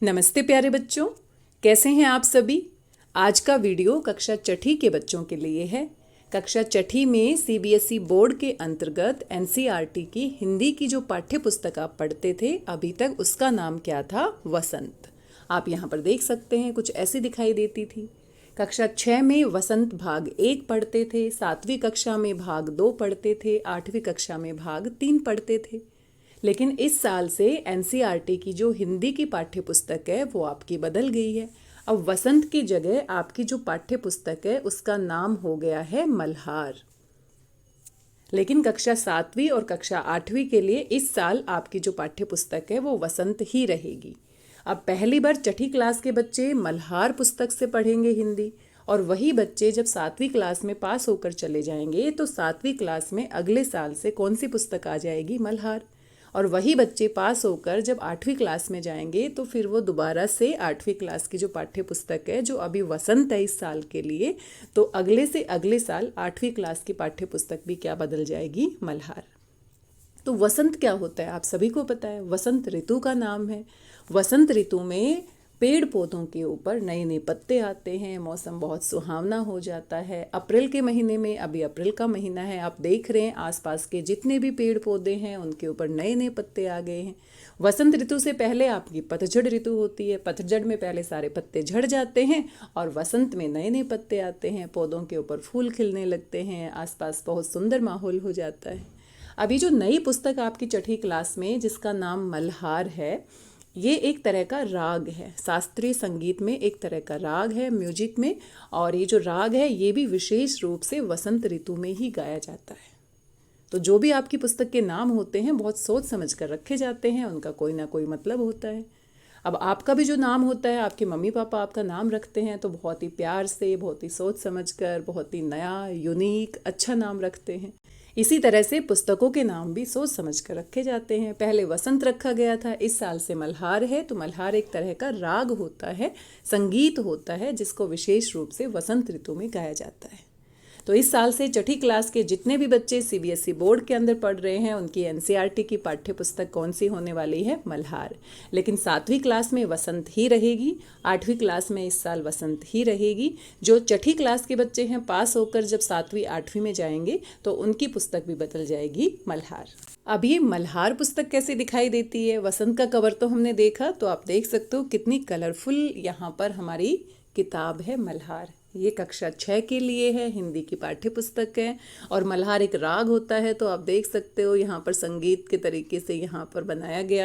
नमस्ते प्यारे बच्चों, कैसे हैं आप सभी। आज का वीडियो कक्षा छठी के बच्चों के लिए है। कक्षा छठी में सीबीएसई बोर्ड के अंतर्गत एनसीईआरटी की हिंदी की जो पाठ्य पुस्तक आप पढ़ते थे अभी तक, उसका नाम क्या था? वसंत। आप यहाँ पर देख सकते हैं, कुछ ऐसी दिखाई देती थी। कक्षा 6 में वसंत भाग 1 पढ़ते थे, 7वीं कक्षा में भाग 2 पढ़ते थे, 8वीं कक्षा में भाग 3 पढ़ते थे। लेकिन इस साल से एनसीईआरटी की जो हिंदी की पाठ्य पुस्तक है वो आपकी बदल गई है। अब वसंत की जगह आपकी जो पाठ्य पुस्तक है उसका नाम हो गया है मल्हार। लेकिन कक्षा 7वीं और कक्षा 8वीं के लिए इस साल आपकी जो पाठ्य पुस्तक है वो वसंत ही रहेगी। अब पहली बार छठी क्लास के बच्चे मल्हार पुस्तक से पढ़ेंगे हिंदी, और वही बच्चे जब 7वीं क्लास में पास होकर चले जाएंगे तो 7वीं क्लास में अगले साल से कौन सी पुस्तक आ जाएगी? मल्हार। और वही बच्चे पास होकर जब 8वीं क्लास में जाएंगे तो फिर वो दोबारा से 8वीं क्लास की जो पाठ्य पुस्तक है, जो अभी वसंत है इस साल के लिए, तो अगले से अगले साल 8वीं क्लास की पाठ्य पुस्तक भी क्या बदल जाएगी? मल्हार। तो वसंत क्या होता है आप सभी को पता है, वसंत ऋतु का नाम है। वसंत ऋतु में पेड़ पौधों के ऊपर नए नए पत्ते आते हैं, मौसम बहुत सुहावना हो जाता है। अप्रैल के महीने में, अभी अप्रैल का महीना है, आप देख रहे हैं आसपास के जितने भी पेड़ पौधे हैं उनके ऊपर नए नए पत्ते आ गए हैं। वसंत ऋतु से पहले आपकी पतझड़ ऋतु होती है। पतझड़ में पहले सारे पत्ते झड़ जाते हैं और वसंत में नए नए पत्ते आते हैं, पौधों के ऊपर फूल खिलने लगते हैं, आसपास बहुत सुंदर माहौल हो जाता है। अभी जो नई पुस्तक आपकी छठी क्लास में जिसका नाम मल्हार है, ये एक तरह का राग है, शास्त्रीय संगीत में एक तरह का राग है, म्यूजिक में। और ये जो राग है ये भी विशेष रूप से वसंत ऋतु में ही गाया जाता है। तो जो भी आपकी पुस्तक के नाम होते हैं बहुत सोच समझ कर रखे जाते हैं, उनका कोई ना कोई मतलब होता है। अब आपका भी जो नाम होता है, आपके मम्मी पापा आपका नाम रखते हैं तो बहुत ही प्यार से, बहुत ही सोच समझ कर, बहुत ही नया, यूनिक, अच्छा नाम रखते हैं। इसी तरह से पुस्तकों के नाम भी सोच समझ कर रखे जाते हैं। पहले वसंत रखा गया था, इस साल से मल्हार है। तो मल्हार एक तरह का राग होता है, संगीत होता है, जिसको विशेष रूप से वसंत ऋतु में गाया जाता है। तो इस साल से छठी क्लास के जितने भी बच्चे सीबीएसई बोर्ड के अंदर पढ़ रहे हैं उनकी एनसीईआरटी की पाठ्य पुस्तक कौन सी होने वाली है? मल्हार। लेकिन 7वीं क्लास में वसंत ही रहेगी, 8वीं क्लास में इस साल वसंत ही रहेगी। जो छठी क्लास के बच्चे हैं पास होकर जब 7वीं 8वीं में जाएंगे तो उनकी पुस्तक भी बदल जाएगी मल्हार। अब ये मल्हार पुस्तक कैसे दिखाई देती है? वसंत का कवर तो हमने देखा, तो आप देख सकते हो कितनी कलरफुल यहाँ पर हमारी किताब है मल्हार। ये कक्षा 6 के लिए है, हिंदी की पाठ्य पुस्तक है। और मल्हार एक राग होता है, तो आप देख सकते हो यहाँ पर संगीत के तरीके से यहाँ पर बनाया गया